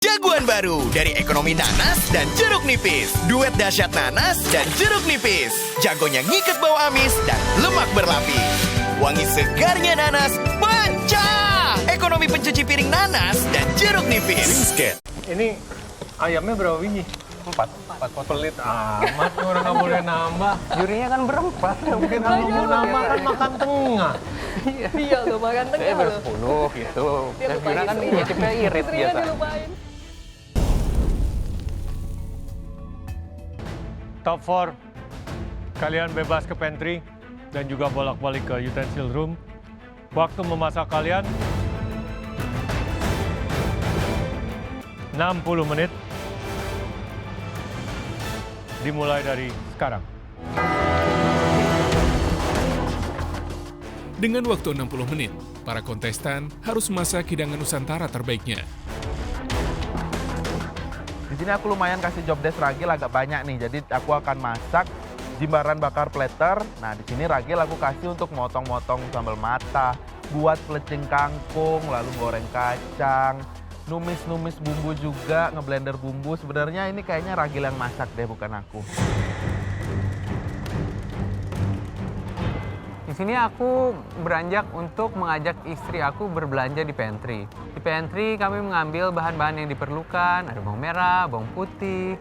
Jagoan baru dari ekonomi nanas dan jeruk nipis. Duet dahsyat nanas dan jeruk nipis. Jagonya ngiket bau amis dan lemak berlapis. Wangi segarnya nanas pecah. Ekonomi pencuci piring nanas dan jeruk nipis. Ini ayamnya berapa biji? 4 pelit amat, orang nggak boleh nambah. Jurinya kan berempat. Mungkin kalau mau nambah kan makan tengah. Iya lo makan tengah Saya lo. ber-10 gitu. Dia Saya lupa kira kan gitu. nyicipnya irit Istrinya biasa. dilupain. Top 4, kalian bebas ke pantry dan juga bolak-balik ke utensil room. Waktu memasak kalian 60 menit. Dimulai dari sekarang. Dengan waktu 60 menit, para kontestan harus memasak hidangan Nusantara terbaiknya. Di sini aku lumayan kasih job desk Ragil agak banyak nih, jadi aku akan masak jimbaran bakar platter. Nah, di sini Ragil aku kasih untuk motong-motong sambal mata, buat pelecing kangkung, lalu goreng kacang, numis-numis bumbu juga, ngeblender bumbu. Sebenarnya ini kayaknya Ragil yang masak deh, bukan aku. Di sini aku beranjak untuk mengajak istri aku berbelanja di pantry. Di pantry kami mengambil bahan-bahan yang diperlukan, ada bawang merah, bawang putih,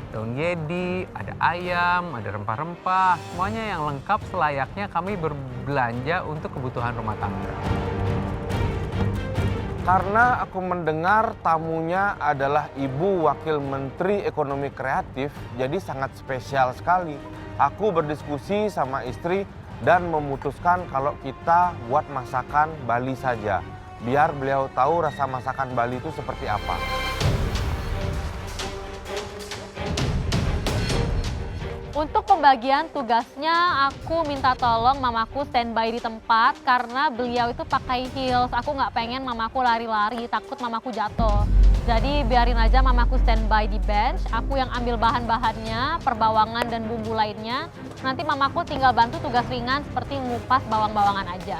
daun yedi, ada ayam, ada rempah-rempah. Semuanya yang lengkap selayaknya kami berbelanja untuk kebutuhan rumah tangga. Karena aku mendengar tamunya adalah Ibu Wakil Menteri Ekonomi Kreatif, jadi sangat spesial sekali. Aku berdiskusi sama istri dan memutuskan kalau kita buat masakan Bali saja. Biar beliau tahu rasa masakan Bali itu seperti apa. Untuk pembagian tugasnya, aku minta tolong mamaku standby di tempat karena beliau itu pakai heels. Aku nggak pengen mamaku lari-lari, takut mamaku jatuh. Jadi biarin aja mamaku standby di bench, aku yang ambil bahan-bahannya, perbawangan dan bumbu lainnya. Nanti mamaku tinggal bantu tugas ringan seperti ngupas bawang-bawangan aja.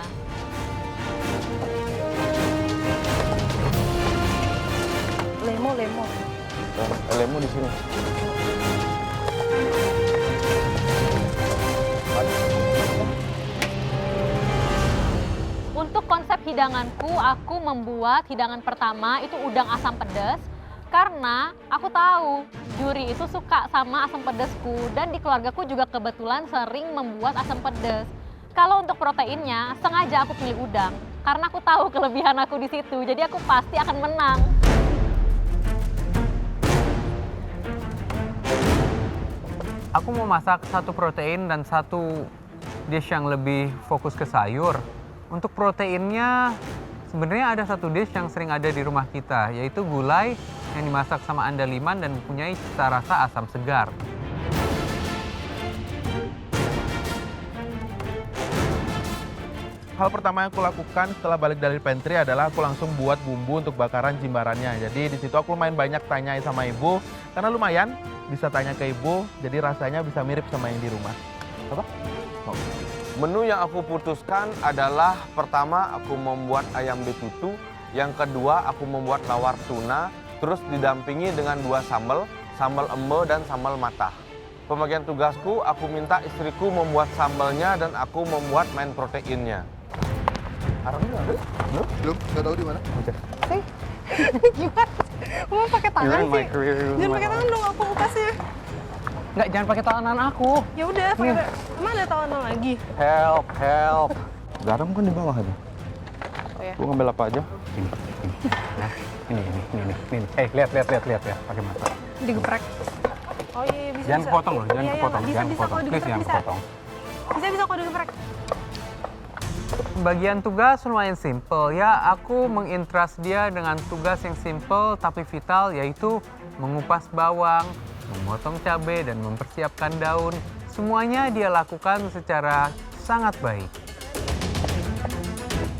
Lemo. Lemu di sini. Untuk konsep hidanganku, aku membuat hidangan pertama itu udang asam pedas. Karena aku tahu juri itu suka sama asam pedasku dan di keluargaku juga kebetulan sering membuat asam pedas. Kalau untuk proteinnya, sengaja aku pilih udang. Karena aku tahu kelebihan aku di situ, jadi aku pasti akan menang. Aku mau masak satu protein dan satu dish yang lebih fokus ke sayur. Untuk proteinnya, sebenarnya ada satu dish yang sering ada di rumah kita, yaitu gulai yang dimasak sama andaliman dan mempunyai cita rasa asam segar. Hal pertama yang aku lakukan setelah balik dari pantry adalah aku langsung buat bumbu untuk bakaran jimbarannya. Jadi di situ aku lumayan banyak tanya sama ibu, karena lumayan bisa tanya ke ibu, jadi rasanya bisa mirip sama yang di rumah. Apa? Oh. Menu yang aku putuskan adalah pertama aku membuat ayam betutu, yang kedua aku membuat lawar tuna, terus didampingi dengan 2 sambal, sambal embe dan sambal matah. Pembagian tugasku, aku minta istriku membuat sambalnya dan aku membuat main proteinnya. Arangnya ada? Belum, nggak tahu di mana. Gimana? Mau pakai tangan sih? Jangan pakai tangan dong, apa kupasnya? Nggak, jangan pakai tangan aku. Ya udah, pakai emang ada tangan lagi? Help. Garam kan di bawah aja. Oh ya. Gue ngambil apa aja? Nah, ini. Lihat ya, pakai mata. Digeprek. Oh iya, bisa. Jangan potong loh, jangan Iya, kepotong, bisa, jangan bisa, kepotong. kalau Please digeprek jangan bisa. kepotong. Bisa kalau digeprek. Bagian tugas lumayan simple ya. Aku menginterest dia dengan tugas yang simple tapi vital, yaitu mengupas bawang, memotong cabai dan mempersiapkan daun. Semuanya dia lakukan secara sangat baik.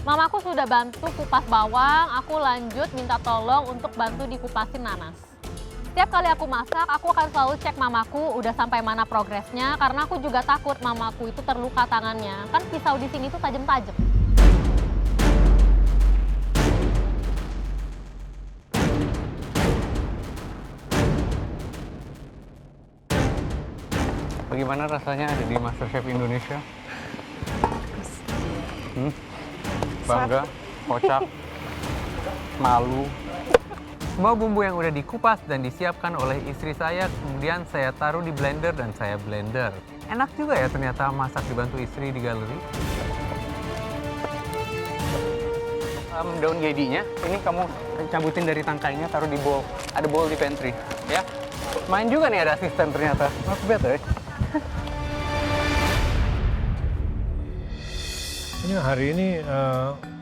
Mamaku sudah bantu kupas bawang, aku lanjut minta tolong untuk bantu dikupasin nanas. Setiap kali aku masak, aku akan selalu cek mamaku udah sampai mana progresnya, karena aku juga takut mamaku itu terluka tangannya. Kan pisau di sini tuh tajam-tajam. Bagaimana rasanya ada di MasterChef Indonesia? Bangga, kocak, malu. Semua bumbu yang udah dikupas dan disiapkan oleh istri saya, kemudian saya taruh di blender dan saya blender. Enak juga ya ternyata masak dibantu istri di galeri. Daun gedinya, ini kamu cabutin dari tangkainya, taruh di bowl. Ada bowl di pantry, ya. Main juga nih ada asisten ternyata. Not bad ya. Ini hari ini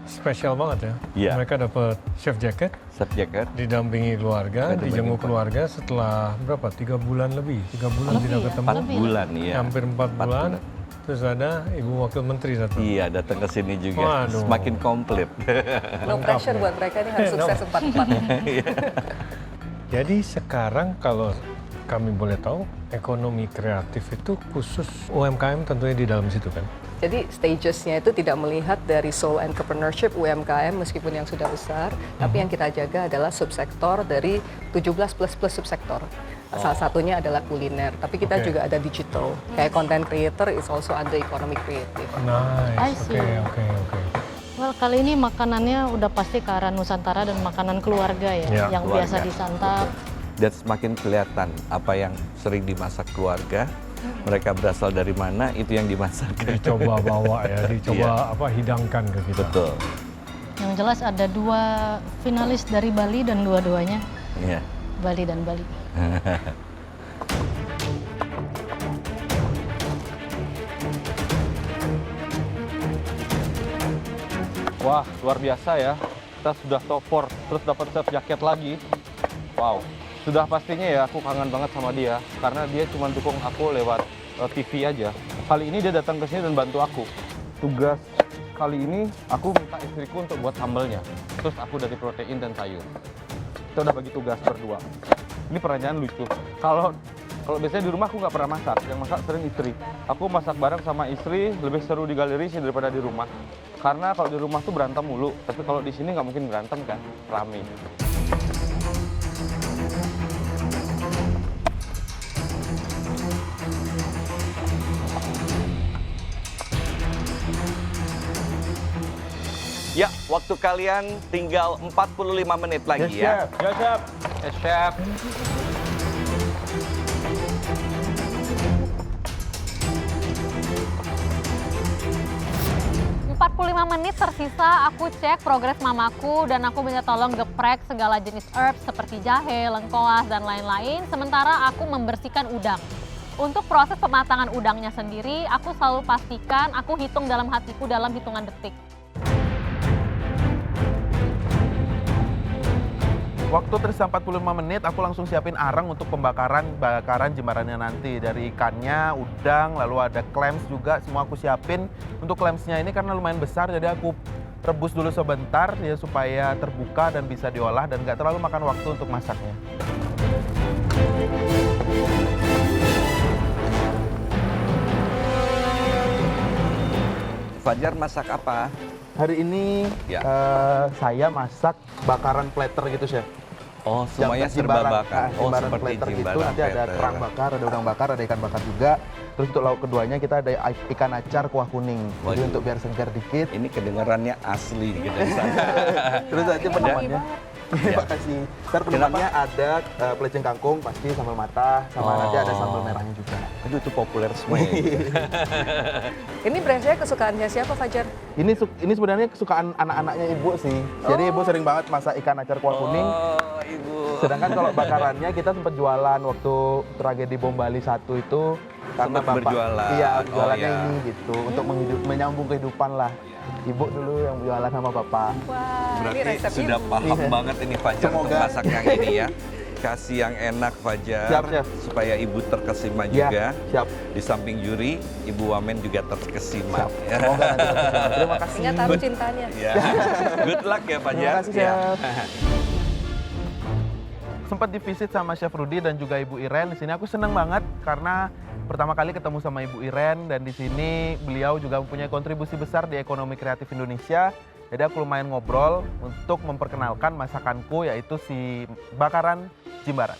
spesial banget ya. Iya. Mereka dapat chef jacket, didampingi keluarga, dijenguk keluarga setelah berapa? 3 bulan lebih. 3 bulan Lebih tidak ya? ketemu. 4 bulan ya. Hampir 4 bulan. Terus ada Ibu Wakil Menteri datang. Iya, datang ke sini juga. Waduh. Semakin komplit. No pressure buat mereka, ini harus sukses 4-4. Jadi sekarang kalau kami boleh tahu, ekonomi kreatif itu khusus UMKM tentunya di dalam situ kan? Jadi stagesnya itu tidak melihat dari sole entrepreneurship UMKM meskipun yang sudah besar, tapi yang kita jaga adalah subsektor dari 17 plus subsektor. Salah satunya adalah kuliner, tapi kita Oke. juga ada digital. Kayak content creator is also under economic creative. I Nice, see. oke. Well, kali ini makanannya udah pasti ke arah Nusantara dan makanan keluarga ya, Ya, yang keluarga. biasa disantap. Dan semakin kelihatan apa yang sering dimasak keluarga, mereka berasal dari mana, itu yang dimasak. Dicoba bawa ya, dicoba hidangkan ke kita. Betul. Yang jelas ada 2 finalis dari Bali dan dua-duanya Iya. Bali dan Bali. Wah, luar biasa ya. Kita sudah top 4, terus dapat chef jaket lagi. Wow. Sudah pastinya ya aku kangen banget sama dia. Karena dia cuma dukung aku lewat TV aja. Kali ini dia datang ke sini dan bantu aku. Tugas kali ini aku minta istriku untuk buat sambelnya. Terus aku dari protein dan sayur. Kita udah bagi tugas berdua. Ini pertanyaan lucu. Kalau biasanya di rumah aku nggak pernah masak, yang masak sering istri. Aku masak bareng sama istri, lebih seru di galeri sih daripada di rumah. Karena kalau di rumah tuh berantem mulu, tapi kalau di sini nggak mungkin berantem kan, rame. Ya, waktu kalian tinggal 45 menit lagi ya. Ya, chef. Eh, chef. Lima menit tersisa, aku cek progres mamaku dan aku minta tolong geprek segala jenis herbs seperti jahe, lengkoas, dan lain-lain. Sementara aku membersihkan udang. Untuk proses pematangan udangnya sendiri, aku selalu pastikan aku hitung dalam hatiku dalam hitungan detik. Waktu tersisa 45 menit, aku langsung siapin arang untuk bakaran jembarannya nanti. Dari ikannya, udang, lalu ada clams juga, semua aku siapin. Untuk clamsnya ini karena lumayan besar, jadi aku rebus dulu sebentar ya supaya terbuka dan bisa diolah dan nggak terlalu makan waktu untuk masaknya. Fajar masak apa? Hari ini Ya. saya masak bakaran platter gitu, Chef. Oh, semuanya serba bakar. Oh, jimbaran seperti platter gitu, jimbaran nanti ada platter. kerang bakar, ada udang bakar, ada ikan bakar juga. Terus untuk lauk keduanya kita ada ikan acar kuah kuning. Jadi Waduh. untuk biar segar dikit. Ini kedengarannya asli gitu di sana. Terus nanti penumannya. Terima kasih. Ntar penumannya ada pelecing kangkung pasti sambal matah, sama nanti ada sambal merahnya juga. Aduh, itu populer semua ya. Ini biasanya kesukaannya siapa, Fajar? Ini sebenarnya kesukaan anak-anaknya ibu sih. Jadi ibu sering banget masak ikan acar kuah kuning. Oh, Ibu. Sedangkan kalau bakarannya kita sempat jualan waktu tragedi Bom Bali 1 itu karena Sempat berjualan. Iya, Oh, jualannya iya. ini gitu untuk menyambung kehidupan lah. Ibu dulu yang jualan sama bapak. Wah, ini Berarti resep sudah ibu. paham Iya. banget ini Fajar untuk Semoga. masak yang ini ya. Kasih yang enak Fajar, Siap, Chef. supaya Ibu terkesima Iya, juga. siap. Di samping juri, Ibu Wamen juga terkesima. Siap. Ya. Semoga nanti terkesima. Terima kasih. Ingat taruh cintanya. Ya. Good luck ya Fajar. Terima kasih, Ya. Chef. Sempat divisit sama Chef Rudy dan juga Ibu Iren. Di sini aku senang banget karena pertama kali ketemu sama Ibu Iren dan di sini beliau juga mempunyai kontribusi besar di ekonomi kreatif Indonesia. Jadi aku lumayan ngobrol untuk memperkenalkan masakanku yaitu si bakaran jimbaran.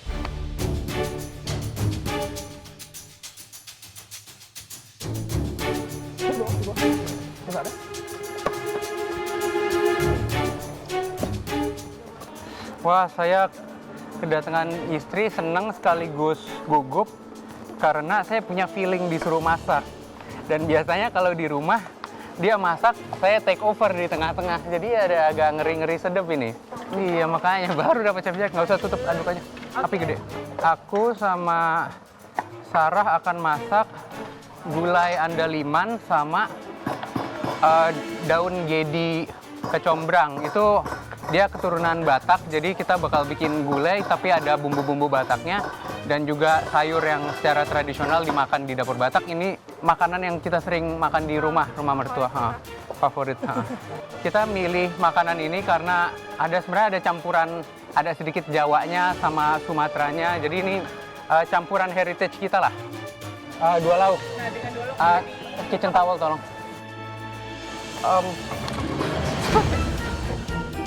Wah, saya kedatangan istri senang sekaligus gugup karena saya punya feeling disuruh masak. Dan biasanya kalau di rumah dia masak, saya take over di tengah-tengah. Jadi ada agak ngeri-ngeri sedep ini. Iya, makanya baru dapat Chef Jack, nggak usah tutup adukannya. Api gede. Aku sama Sarah akan masak gulai andaliman sama daun gedi kecombrang. Itu dia keturunan Batak, jadi kita bakal bikin gulai tapi ada bumbu-bumbu Bataknya dan juga sayur yang secara tradisional dimakan di dapur Batak. Ini makanan yang kita sering makan di rumah mertua, favorit. Kita milih makanan ini karena sebenarnya ada campuran, ada sedikit Jawanya sama Sumateranya, jadi ini campuran heritage kita lah. 2 lauk. Kitchen towel tolong.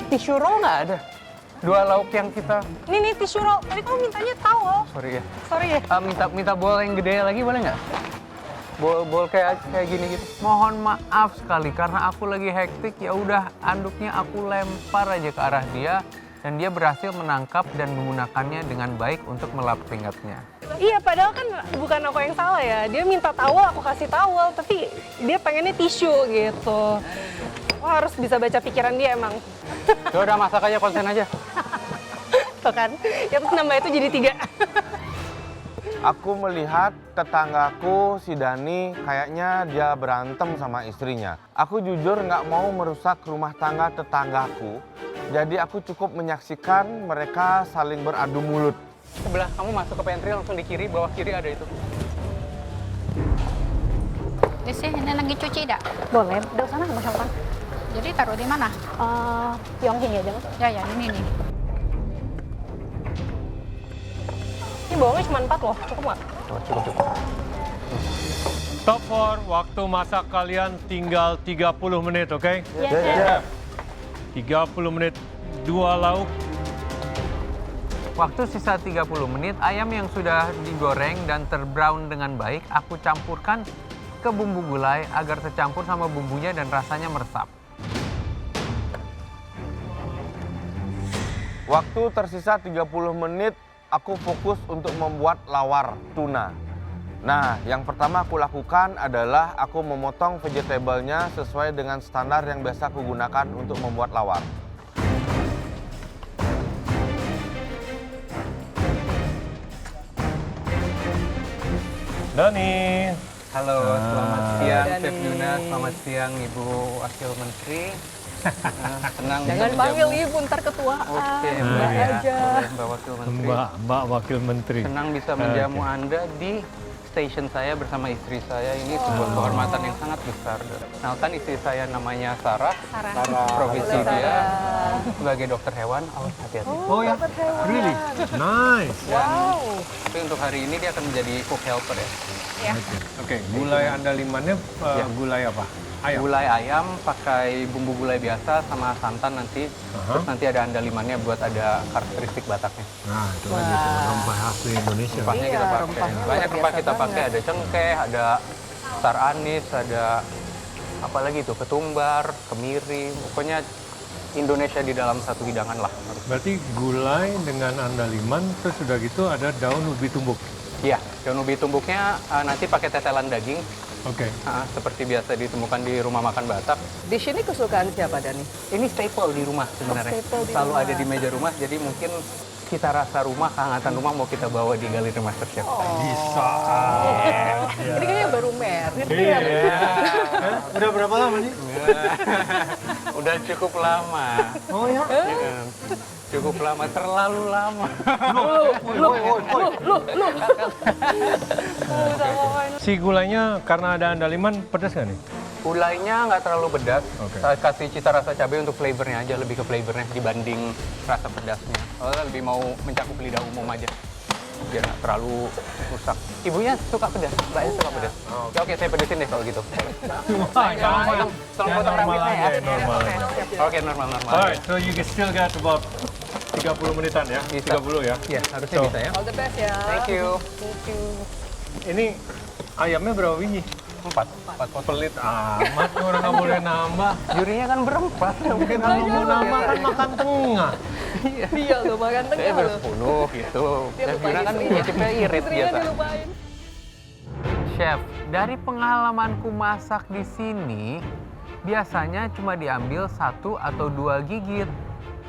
Tisu roll nggak ada. 2 lauk yang kita. Ini tisu roll. Tadi kamu mintanya towel. Sorry ya. Sorry ya. Minta bowl yang gede lagi boleh nggak? Bowl kayak gini gitu. Mohon maaf sekali karena aku lagi hektik, ya udah anduknya aku lempar aja ke arah dia dan dia berhasil menangkap dan menggunakannya dengan baik untuk melap keringatnya. Iya, padahal kan bukan aku yang salah ya. Dia minta towel, aku kasih towel, tapi dia pengennya tisu gitu. Wah, harus bisa baca pikiran dia emang. Ya udah masak aja, konsen aja. Tuh kan, ya terus nambah itu jadi 3. Aku melihat tetanggaku si Dani kayaknya dia berantem sama istrinya. Aku jujur nggak mau merusak rumah tangga tetanggaku. Jadi aku cukup menyaksikan mereka saling beradu mulut. Sebelah kamu masuk ke pantry langsung di kiri, bawah kiri ada itu. Ini lagi cuci dak? Boleh, udah sana sama Syangkan. Jadi taruh di mana? Yongking aja, Mas. Ya, ini nih. Ini bawangnya cuma 4 loh, cukup nggak? Cukup. Top 4, waktu masak kalian tinggal 30 menit, oke? Iya. 30 menit, 2 lauk. Waktu sisa 30 menit, ayam yang sudah digoreng dan terbrown dengan baik, aku campurkan ke bumbu gulai agar tercampur sama bumbunya dan rasanya meresap. Waktu tersisa 30 menit, aku fokus untuk membuat lawar tuna. Nah, yang pertama aku lakukan adalah aku memotong vegetable-nya sesuai dengan standar yang biasa aku gunakan untuk membuat lawar. Dani. Halo, selamat siang Chef Yuna, selamat siang Ibu Wakil Menteri. Senang bisa Jangan panggil ibu, ntar ketuaan. Oke, Mbak ya. aja. Boleh, Mbak Wakil Menteri. Mbak Wakil Menteri. Senang bisa menjamu Anda di station saya bersama istri saya. Ini sebuah kehormatan yang sangat besar. Kenalkan istri saya namanya Sarah. Profesi dia sebagai dokter hewan. Awas hati-hati. Oh ya, really? Nice. Wow. Tapi untuk hari ini dia akan menjadi cook helper ya. Oke, gulai andalimannya gulai apa? Ayam? Gulai ayam pakai bumbu gulai biasa sama santan nanti. Terus nanti ada andalimannya buat ada karakteristik Bataknya. Nah, itu lagi tuh, rempah asli Indonesia. Rempahnya kita pakai. rempahnya Banyak luar rempah biasa kita pakai. banget. Ada cengkeh, ada star anis, ada apa lagi tuh, ketumbar, kemiri. Pokoknya Indonesia di dalam satu hidangan lah. Berarti gulai dengan andaliman, terus udah gitu ada daun ubi tumbuk. Iya, daun ubi tumbuknya nanti pakai tetelan daging. Oke. Seperti biasa ditemukan di rumah makan Batak. Di sini kesukaan siapa, Dani? Ini staple di rumah sebenarnya. staple di Selalu rumah. ada di meja rumah, jadi mungkin kita rasa rumah, kehangatan rumah mau kita bawa di Galeri Masterchef. Bisa. Ini kayaknya baru merit. Iya. Udah berapa lama nih? Udah cukup lama. Oh ya? Cukup lama, terlalu lama. Si gulainya karena ada andaliman pedas nggak nih? Gulainya nggak terlalu pedas. Oke. Saya kasih cita rasa cabai untuk flavornya aja, lebih ke flavornya dibanding rasa pedasnya. Soalnya lebih mau mencakup lidah umum aja. Biar nggak terlalu rusak. Ibunya suka pedas, mbaknya suka pedas. Ya, oke, saya pedesin deh kalau gitu. Tolong potong rambutnya ya. Normal. Oke, normal. Alright, so you still got about 30 menitan ya? Bisa. 30 ya? Iya, harusnya So. bisa ya. All the best ya. Thank you. Ini ayamnya berapa biji? Empat. Pelit amat, orang nggak boleh nambah. Jurinya kan berempat. Mungkin kalau mau nambah kan makan tengah. Iya loh, makan tengah loh. 10 gitu. Dia Chef lupa Mira kan istrinya. nyicipnya irit Istrinya biasa. dilupain. Chef, dari pengalamanku masak di sini, biasanya cuma diambil 1 atau 2 gigit.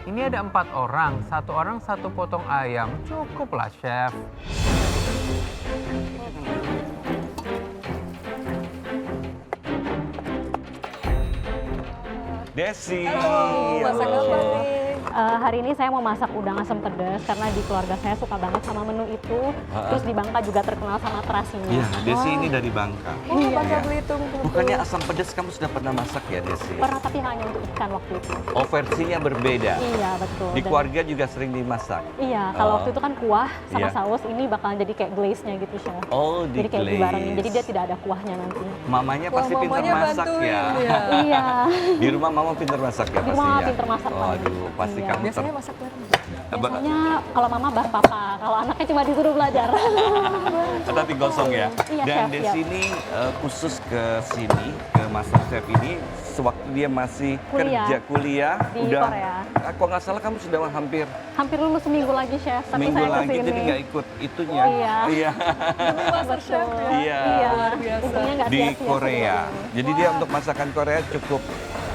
Ini ada 4 orang, 1 orang 1 potong ayam. Cukup lah, Chef. Desi. Masak apa nih? Hari ini saya mau masak udang asam pedas karena di keluarga saya suka banget sama menu itu. Terus di Bangka juga terkenal sama terasinya. Iya, Desi ini dari Bangka. Oh, Bangka Belitung. Bukannya asam pedas kamu sudah pernah masak ya, Desi? Pernah, tapi hanya untuk ikan waktu itu. Oh, versinya berbeda. Iya, betul. Di Dan- keluarga juga sering dimasak. Iya, kalau waktu itu kan kuah sama Iya. saus, ini bakalan jadi kayak glaze-nya gitu, Chef. Oh, Jadi kayak di-glaze. dibarengin, jadi dia tidak ada kuahnya nanti. Mamanya Wah, pasti pintar mamanya masak bantuin ya. ya. Iya. Di rumah mama pintar masak ya Di rumah pastinya. mama pintar masak, Pak. Aduh, pasti Iya. kamu Biasanya masak bareng. Biasanya kalau mama bah papa, kalau anaknya cuma disuruh belajar. Tapi gosong ya. Iya, Dan Chef, di iya. sini khusus ke sini ke Master Chef ini sewaktu dia masih Kuliah. kerja kuliah Di udah Korea. Kalau nggak salah kamu sudah hampir Hampir lulus seminggu lagi, Chef, tapi minggu saya lagi kesini. jadi nggak ikut itunya. Iya. Iya. Master Chef ya. Iya. Iya, untungnya nggak Di sia-sia Korea. semua. Jadi dia untuk masakan Korea cukup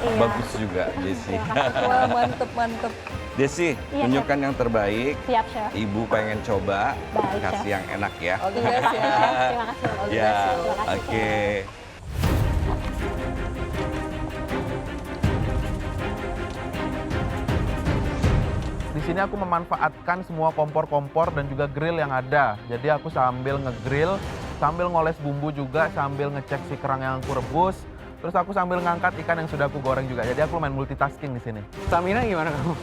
Iya. bagus juga, Desi. Wah, mantep. Desi, Iya, tunjukkan yang terbaik. Siap, Chef. Ibu pengen coba, Baik, kasih Chef. yang enak ya. All the best ya. Terima kasih. All the Ya, best ya. Terima kasih, oke. Di sini aku memanfaatkan semua kompor-kompor dan juga grill yang ada. Jadi aku sambil ngegrill, sambil ngoles bumbu juga, sambil ngecek si kerang yang aku rebus. Terus aku sambil ngangkat ikan yang sudah aku goreng juga. Jadi aku main multitasking di sini. Stamina gimana kamu?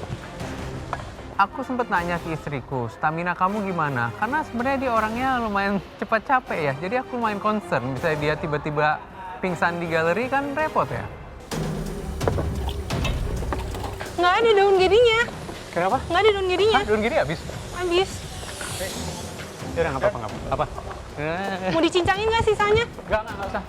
Aku sempat nanya ke istriku, stamina kamu gimana? Karena sebenarnya dia orangnya lumayan cepat capek ya. Jadi aku lumayan concern, misalnya dia tiba-tiba pingsan di galeri kan repot ya. Nggak ada daun gedinya. Kenapa? Nggak ada daun gedinya. Daun gini habis? Habis. Ya udah nggak apa-apa, nggak apa-apa. Mau dicincangin nggak sisanya? Nggak usah.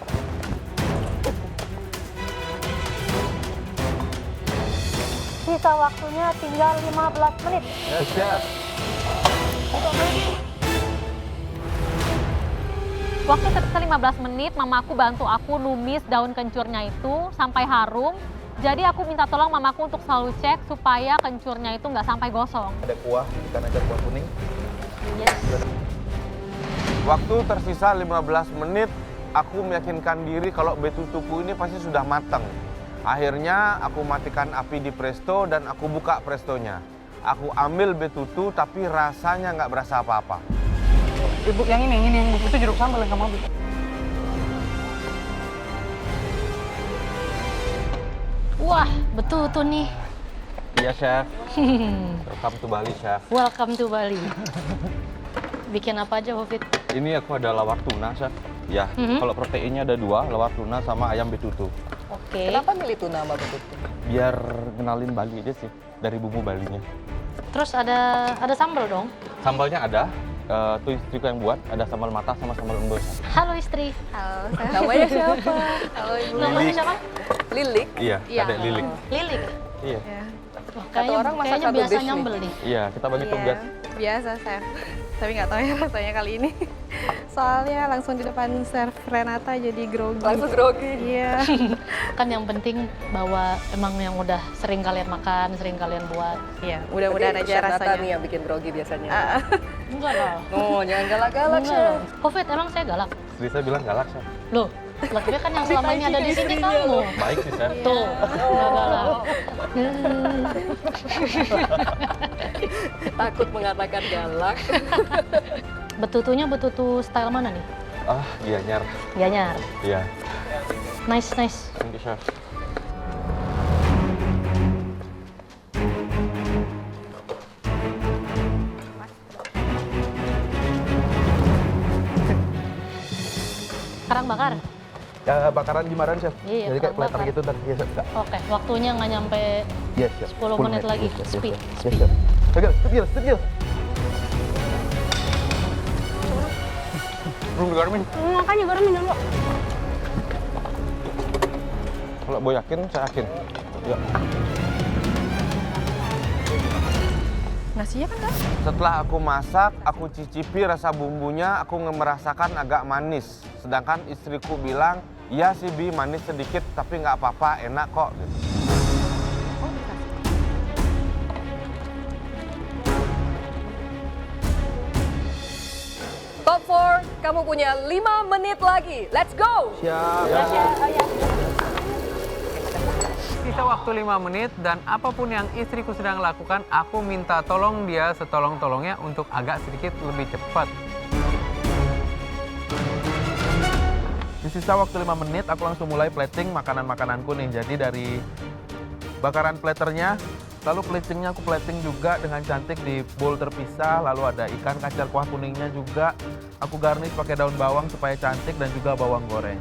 Sisa waktunya tinggal 15 menit. Waktu tersisa 15 menit, mamaku bantu aku numis daun kencurnya itu sampai harum. Jadi aku minta tolong mamaku untuk selalu cek supaya kencurnya itu nggak sampai gosong. Ada kuah, ikan acar kuah kuning. Yes. Waktu tersisa 15 menit, aku meyakinkan diri kalau betutuku ini pasti sudah matang. Akhirnya aku matikan api di presto dan aku buka prestonya. Aku ambil betutu tapi rasanya nggak berasa apa-apa. Ibu yang ini itu jeruk sambal yang kamu ambil. Wah, betul tuh nih. Iya, Chef. Welcome to Bali, Chef. Welcome to Bali. Bikin apa aja, Hofid? Ini aku ada lawar tuna, Chef. Ya, kalau proteinnya ada 2, lawar tuna sama ayam betutu. Oke. Kenapa milih tuna sama betutu? Biar kenalin Bali aja sih, dari bumbu Balinya. Terus ada sambal dong. Sambalnya ada, tuh istriku yang buat, ada sambal mata sama sambal embus. Halo istri. Halo, Namanya siapa? Halo Ibu. Namanya siapa? Lilik. Iya, Iya. ada lilik. Lilik. Iya, Wah, Satu orang masak kayaknya satu biasa dish nih. nyambel nih. iya, kita bagi tugas. biasa chef. Tapi nggak tahu ya rasanya kali ini. Soalnya langsung di depan serve Renata jadi grogi. Langsung grogi. Iya. Kan yang penting bahwa emang yang udah sering kalian makan, sering kalian buat. Iya, mudah-mudahan Berarti aja Chef Nata rasanya. nih yang bikin grogi biasanya. Enggak lah. Oh, jangan galak-galak, Enggak Chef. lah. Covid, emang saya galak? Istri saya bilang galak, Chef. Loh, tapi kan yang selama ini ada di sini kamu. Baik sih, Chef. Tuh, enggak galak. Takut mengatakan galak. Betutunya betutu style mana nih? Ah, Gianyar. Gianyar. Iya. Nice, nice. Thank you, Chef. Karang bakar. Ya, bakaran gimana, Chef? Iya, Jadi kayak kerang platter bakar. gitu ntar. Yes, Chef. Oke, waktunya nggak nyampe Yes, Chef. 10 menit lagi. Yes, Chef. Speed, Yes, speed. Chef. Tegil, tegil, tegil. Belum digarmin. Makanya garamin dulu. Kalau Boy yakin, saya yakin. Ya. Nasinya kan Kak? Setelah aku masak, aku cicipi rasa bumbunya, aku merasakan agak manis. Sedangkan istriku bilang, iya sih Bi, manis sedikit, tapi nggak apa-apa, enak kok. Gitu. Top 4, kamu punya 5 menit lagi. Let's go! Sisa waktu 5 menit dan apapun yang istriku sedang lakukan, aku minta tolong dia setolong-tolongnya untuk agak sedikit lebih cepat. Di sisa waktu 5 menit, aku langsung mulai plating makanan-makananku nih. Jadi dari bakaran platternya, lalu platingnya aku plating juga dengan cantik di bowl terpisah. Lalu ada ikan kacar kuah kuningnya juga. Aku garnish pakai daun bawang supaya cantik dan juga bawang goreng.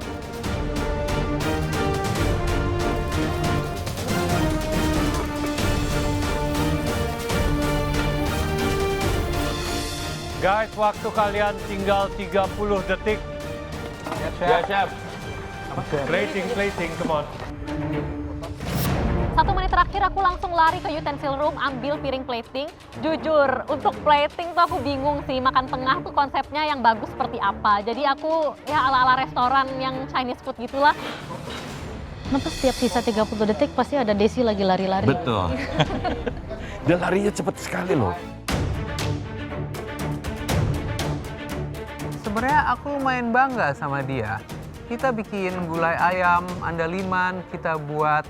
Guys, waktu kalian tinggal 30 detik. Ya, Chef. Plating, come on. 1 menit terakhir aku langsung lari ke utensil room, ambil piring plating. Jujur, untuk plating tuh aku bingung sih, makan tengah tuh konsepnya yang bagus seperti apa. Jadi aku ya ala-ala restoran yang Chinese food gitulah. Kenapa setiap sisa 30 detik pasti ada Desi lagi lari-lari? Betul. Dia larinya cepet sekali loh. Sebenarnya aku lumayan bangga sama dia. Kita bikin gulai ayam andaliman, kita buat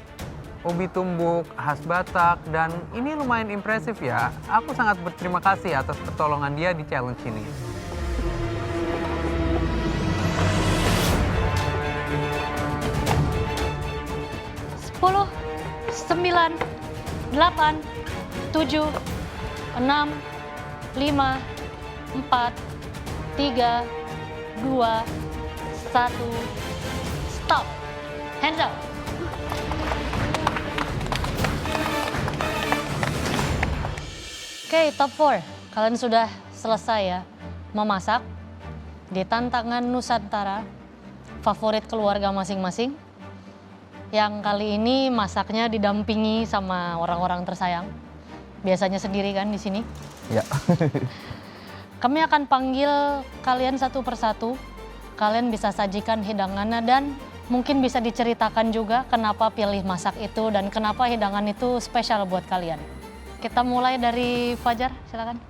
ubi tumbuk khas Batak, dan ini lumayan impresif ya. Aku sangat berterima kasih atas pertolongan dia di challenge ini. Sepuluh, 9, 8, 7, 6, 5, 4, 3, 2, 1, stop. Hands up. Oke, top 4. Kalian sudah selesai ya memasak di tantangan Nusantara favorit keluarga masing-masing. Yang kali ini masaknya didampingi sama orang-orang tersayang. Biasanya sendiri kan di sini? Ya. Kami akan panggil kalian satu persatu. Kalian bisa sajikan hidangannya dan mungkin bisa diceritakan juga kenapa pilih masak itu dan kenapa hidangan itu spesial buat kalian. Kita mulai dari Fajar, silakan.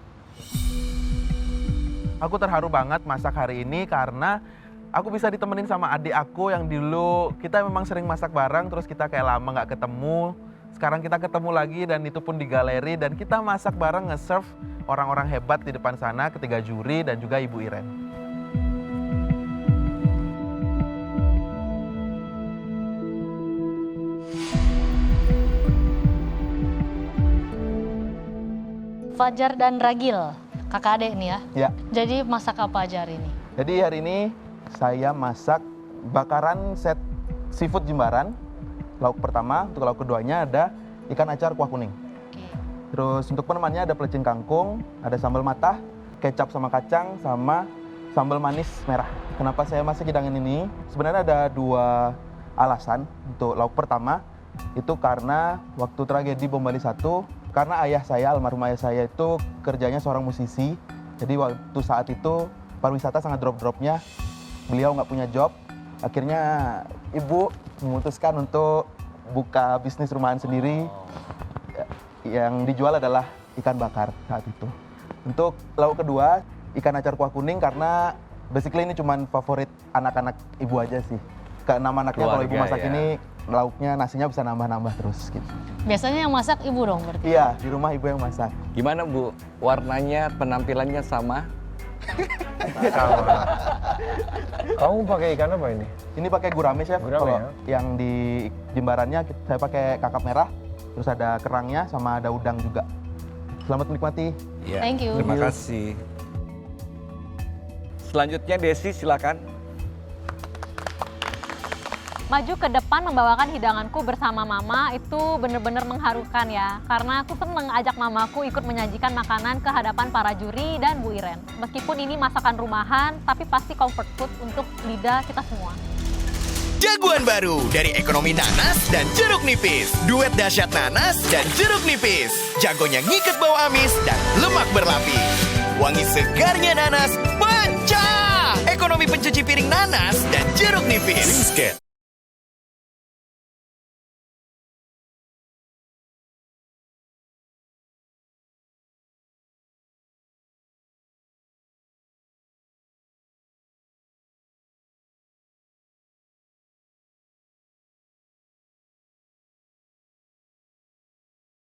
Aku terharu banget masak hari ini karena aku bisa ditemenin sama adik aku yang dulu kita memang sering masak bareng, terus kita kayak lama nggak ketemu. Sekarang kita ketemu lagi dan itu pun di galeri dan kita masak bareng nge-serve orang-orang hebat di depan sana, ketiga juri dan juga Ibu Iren. Fajar dan Ragil, kakak adik nih ya. Ya. Jadi masak apa aja hari ini? Jadi hari ini saya masak bakaran set seafood Jimbaran. Lauk pertama, untuk lauk keduanya ada ikan acar kuah kuning. Terus untuk penemannya ada pelecing kangkung, ada sambal matah, kecap sama kacang, sama sambal manis merah. Kenapa saya masak hidangan ini? Sebenarnya ada 2 alasan. Untuk lauk pertama, itu karena waktu tragedi Bom Bali 1, karena ayah saya, almarhum ayah saya itu kerjanya seorang musisi. Jadi waktu saat itu pariwisata sangat drop-dropnya, beliau nggak punya job. Akhirnya ibu memutuskan untuk buka bisnis rumahan sendiri. Yang dijual adalah ikan bakar saat itu. Untuk lauk kedua, ikan acar kuah kuning karena basically ini cuma favorit anak-anak ibu aja sih. Ke 6 anaknya kalau ibu masak ini, lauknya, nasinya bisa nambah-nambah terus gitu. Biasanya yang masak ibu dong berarti? Iya, di rumah ibu yang masak. Gimana Bu? Warnanya, penampilannya sama? Sama. Kamu pakai ikan apa ini? Ini pakai gurame, Chef. Gurame, Kalau ya? yang di Jimbarannya saya pakai kakap merah, terus ada kerangnya sama ada udang juga. Selamat menikmati. Ya, Thank you. Terima kasih. Selanjutnya Desi, silakan. Maju ke depan membawakan hidanganku bersama mama itu bener-bener mengharukan ya. Karena aku seneng ajak mamaku ikut menyajikan makanan ke hadapan para juri dan Bu Iren. Meskipun ini masakan rumahan, tapi pasti comfort food untuk lidah kita semua. Jagoan baru dari ekonomi nanas dan jeruk nipis. Duet dahsyat nanas dan jeruk nipis. Jagonya ngikat bau amis dan lemak berlapis. Wangi segarnya nanas pecah. Ekonomi pencuci piring nanas dan jeruk nipis.